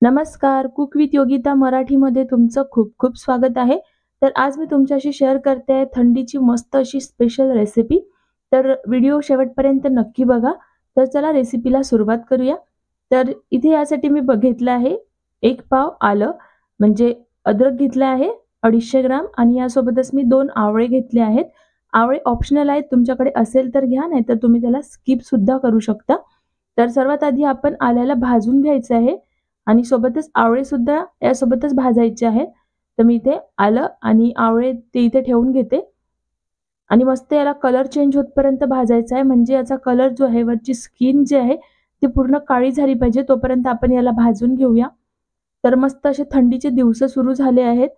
नमस्कार, cook with Yogita मराठीमध्ये तुमचं खूप खूप स्वागत आहे. तर आज मी तुमच्याशी शेअर करते आहे थंडीची मस्त अशी स्पेशल रेसिपी. तर व्हिडिओ शेवटपर्यंत नक्की बघा. तर चला रेसिपीला सुरुवात करूया. तर इथे यासाठी मी घेतलं आहे 1 पाव आलं, म्हणजे अद्रक घेतलं आहे 250 ग्राम आणि यासोबतच मी 2 आवळे घेतले आहेत. आवळे ऑप्शनल आहेत, तुमच्याकडे असेल तर घ्या, नाहीतर तुम्ही त्याला स्किप सुद्धा करू शकता. तर सर्वात आधी आपण आल्याला भाजून घ्यायचं आहे आणि सोबतच आवळे सुद्धा यासोबतच भाजायचे आहेत. तर मी इथे आलं आणि आवळे ते इथे ठेवून घेते आणि मस्त याला कलर चेंज होतपर्यंत भाजायचा आहे. म्हणजे याचा कलर जो आहे, वरची स्किन जी आहे ती पूर्ण काळी झाली पाहिजे, तोपर्यंत आपण याला भाजून घेऊया. तर मस्त असे थंडीचे दिवस सुरू झाले आहेत.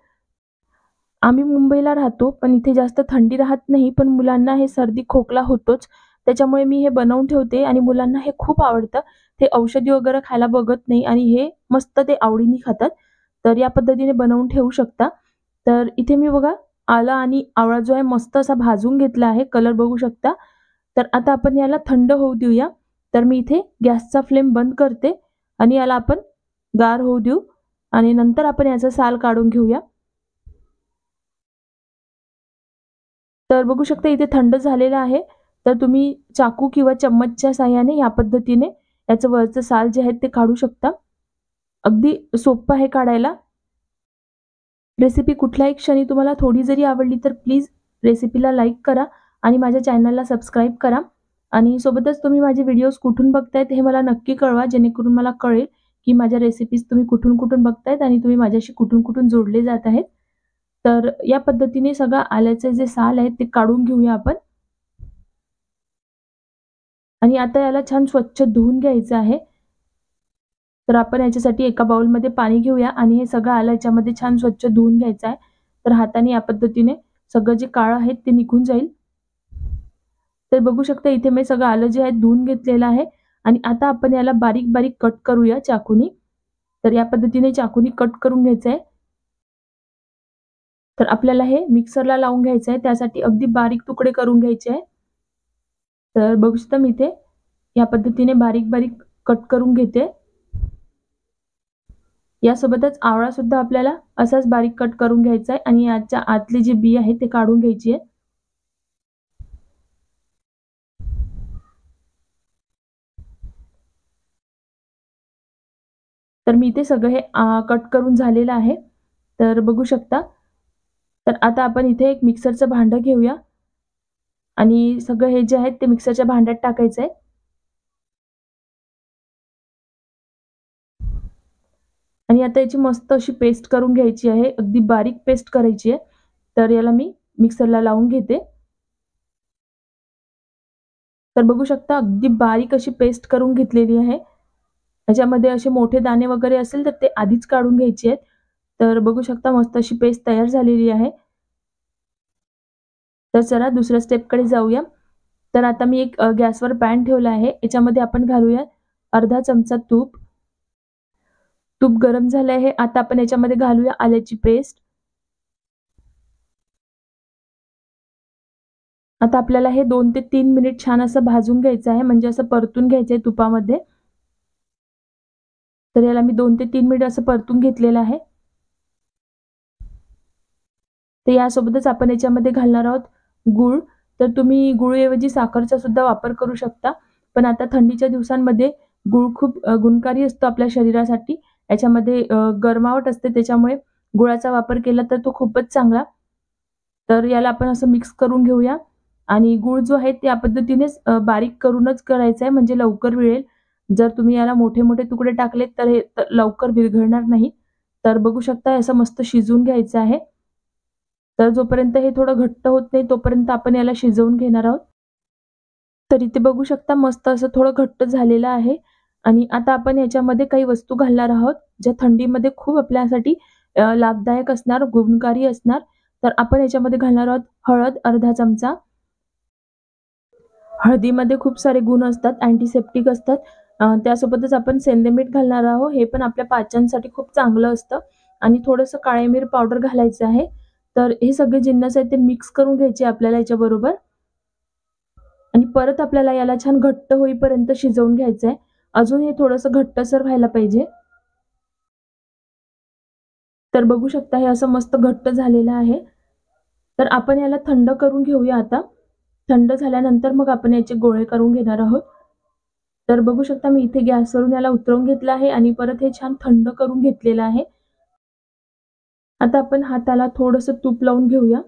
आम्ही मुंबईला राहतो, पण इथे जास्त थंडी राहत नाही. पण मुलांना हे सर्दी खोकला होतोच. त्याच्यामुळे मी हे बनवून ठेवते आणि मुलांना हे खूप आवडतं. ते औषधी वगैरे खायला बघत नाही आणि हे मस्त ते आवडीने खातात. तर या पद्धतीने बनवून ठेवू शकता. तर इथे मी बघा आलं आणि आवळा जो आहे मस्त असा भाजून घेतला आहे. कलर बघू शकता. तर आता आपण याला थंड होऊ देऊया. तर मी इथे गॅसचा फ्लेम बंद करते आणि याला आपण गार होऊ देऊ आणि नंतर आपण याचा साल काढून घेऊया. तर बघू शकता इथे थंड झालेलं आहे. तर तुम्ही चाकू किंवा चम्मचच्या साहाय्याने या पद्धतीने याचं वरचं साल जे आहे ते काढू शकता. अगदी सोपं आहे काढायला. रेसिपी कुठल्याही क्षणी तुम्हाला थोडी जरी आवडली तर प्लीज रेसिपीला लाईक करा आणि माझ्या चॅनलला सबस्क्राईब करा आणि सोबतच तुम्ही माझे व्हिडिओज कुठून बघतायत हे मला नक्की कळवा, जेणेकरून मला कळेल की माझ्या रेसिपीज तुम्ही कुठून बघतायत आणि तुम्ही माझ्याशी कुठून जोडले जात आहेत. तर या पद्धतीने सगळं आल्याचे जे साल आहे ते काढून घेऊया आपण आणि आता याला छान स्वच्छ धुवून घ्यायचं आहे. तर आपण याच्यासाठी एका बाउलमध्ये पाणी घेऊया आणि हे सगळं आलं याच्यामध्ये छान स्वच्छ धुवून घ्यायचं आहे. तर हाताने या पद्धतीने सगळं जे काळं आहे ते निघून जाईल. तर बघू शकता इथे मी सगळं आलं जे आहे धुवून घेतलेलं आहे आणि आता आपण याला बारीक-बारीक कट करूया चाकूनी. तर या पद्धतीने चाकूनी कट करून घ्यायचं आहे. तर आपल्याला हे मिक्सरला लावून घ्यायचं आहे. त्यासाठी अगदी बारीक तुकडे करून घ्यायचे आहे. तर बघू शकता मी इथे या पद्धतीने बारीक-बारीक कट करून घेते. यासोबतच आवळा सुद्धा आपल्याला असाच बारीक कट करून घ्यायचा आहे आणि याच्या आतली जी बी आहे ते काढून घ्यायची आहे. तर मी इथे सगळं हे कट करून झालेलं आहे. तर बघू शकता. तर आता आपण इथे एक मिक्सरचं भांडं घेऊया आणि सगळं हे जे आहे ते मिक्सरच्या भांड्यात टाकायचं आहे. आणि आता याची मस्त अशी पेस्ट करून घ्यायची आहे. अगदी बारीक पेस्ट करायची आहे. तर याला मी मिक्सरला लावून घेते. तर बघू शकता अगदी बारीक अशी पेस्ट करून घेतलेली आहे. ह्याच्यामध्ये असे मोठे दाणे वगैरे असेल तर ते आधीच काढून घ्यायचे आहेत. तर बघू शकता मस्त अशी पेस्ट तयार झालेली आहे. तर चला दुसऱ्या स्टेपकडे जाऊया. तर आता मी एक गॅसवर पॅन ठेवला आहे. याच्यामध्ये आपण घालूया अर्धा चमचा तूप. तूप गरम झालं आहे. आता आपण याच्यामध्ये घालूया आल्याची पेस्ट. आता आपल्याला हे 2 ते 3 मिनिट छान असं भाजून घ्यायचं आहे, म्हणजे असं परतून घ्यायचं आहे तुपामध्ये. तर याला मी 2 ते 3 मिनिट असं परतून घेतलेलं आहे. तर यासोबतच आपण याच्यामध्ये घालणार आहोत गूळ. तर तुम्ही गूळऐवजी साखरचा सुद्धा वापर करू शकता. पण आता थंडीच्या दिवसांमध्ये गूळ खूप गुणकारी असतो आपल्या शरीरासाठी. याच्यामध्ये गरमावट असते, त्याच्यामुळे गुळाचा वापर केला तर तो खूपच चांगला. तर याला आपण असं मिक्स करून घेऊया आणि गूळ जो आहे त्या पद्धतीनेच बारीक करूनच करायचा आहे, म्हणजे लवकर विळेल. जर तुम्ही याला मोठे-मोठे तुकडे टाकलेत तर हे लवकर विरघळणार नाही. तर बघू शकता असं मस्त शिजवून घ्यायचं आहे. तर जोपर्यंत हे थोडं घट्ट होत नाही तोपर्यंत आपण याला शिजवून घेणार आहोत. तर इथे बघू शकता मस्त असं थोडं घट्ट झालेलं आहे आणि आता आपण याच्यामध्ये काही वस्तू घालणार आहोत, ज्या थंडीमध्ये खूप आपल्यासाठी लाभदायक असणार, गुणकारी असणार. तर आपण याच्यामध्ये घालणार आहोत हळद अर्धा चमचा. हळदीमध्ये खूप सारे गुण असतात, अँटिसेप्टिक असतात. त्यासोबतच आपण सेंधे मीठ घालणार आहोत. हे पण आपल्या पाचनसाठी खूप चांगलं असतं आणि थोडंसं काळे मिरी पावडर घालायचं आहे. तर हे सगळे जिन्नस आहेत ते मिक्स करून घ्यायचे आपल्याला याच्याबरोबर आणि परत आपल्याला याला छान घट्ट होईपर्यंत शिजवून घ्यायचं आहे. अजून हे थोडंसं घट्टसर व्हायला पाहिजे. तर बघू शकता हे असं मस्त घट्ट झालेलं आहे. तर आपण याला थंड करून घेऊया आता. थंड झाल्यानंतर मग आपण याचे गोळे करून घेणार आहोत. तर बघू शकता मी इथे गॅसवरून याला उतरवून घेतलं आहे आणि परत हे छान थंड करून घेतलेलं आहे. आता आपण हाताला थोडंसं तूप लावून घेऊया.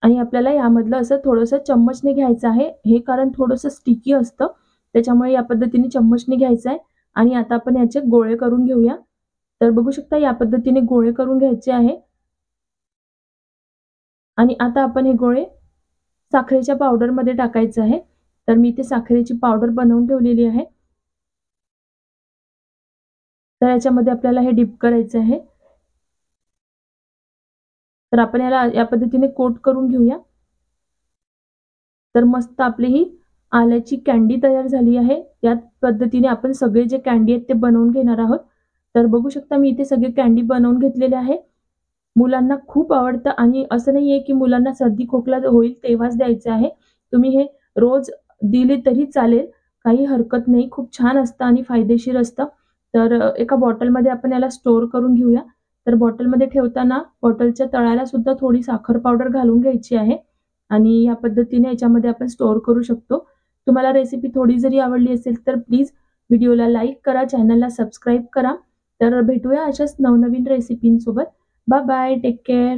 आणि आपल्याला यामधलं असं थोडंसं चम्मचने घ्यायचं आहे. हे कारण थोडंसं स्टिकी असतं. त्याच्यामुळे या पद्धतीने चम्मचने घ्यायचं आहे आणि आता आपण याचे गोळे करून घेऊया. तर बघू शकता या पद्धतीने गोळे करून घ्यायचे आहे. आणि आता आपण हे गोळे साखरेच्या पावडरमध्ये टाकायचं आहे. तर मी इथे साखरेची पावडर बनवून ठेवलेली आहे. तर याच्यामध्ये आपल्याला हे डिप करायचं आहे. तर आपण याला या पद्धतीने कोट करून घेऊया. तर मस्त आपली ही आल्याची कँडी तयार झाली आहे. याच पद्धतीने आपण सगळे जे कँडी आहेत ते बनवून घेणार आहोत. तर बघू शकता मी इथे सगळे कँडी बनवून घेतलेले आहे. मुलांना खूप आवडतं आणि असं नाहीये की मुलांना सर्दी खोकला होईल तेव्हाच द्यायचं आहे. तुम्ही हे रोज दिले तरी चालेल. काही हरकत नाही. खूप छान असतं आणि फायदेशीर असतं. तर एका बॉटलमध्ये आपण याला स्टोअर करून घेऊया. तर बॉटलमध्ये ठेवताना बॉटलच्या तळाला सुद्धा थोडी साखर पावडर घालून घ्यायची आहे आणि या पद्धतीने याच्यामध्ये आपण स्टोअर करू शकतो. तुम्हाला रेसिपी थोडी जरी आवडली असेल तर प्लीज व्हिडिओला लाईक करा, चॅनलला सबस्क्राईब करा. तर भेटूया अशाच नवनवीन रेसिपींसोबत. Bye bye. Take care.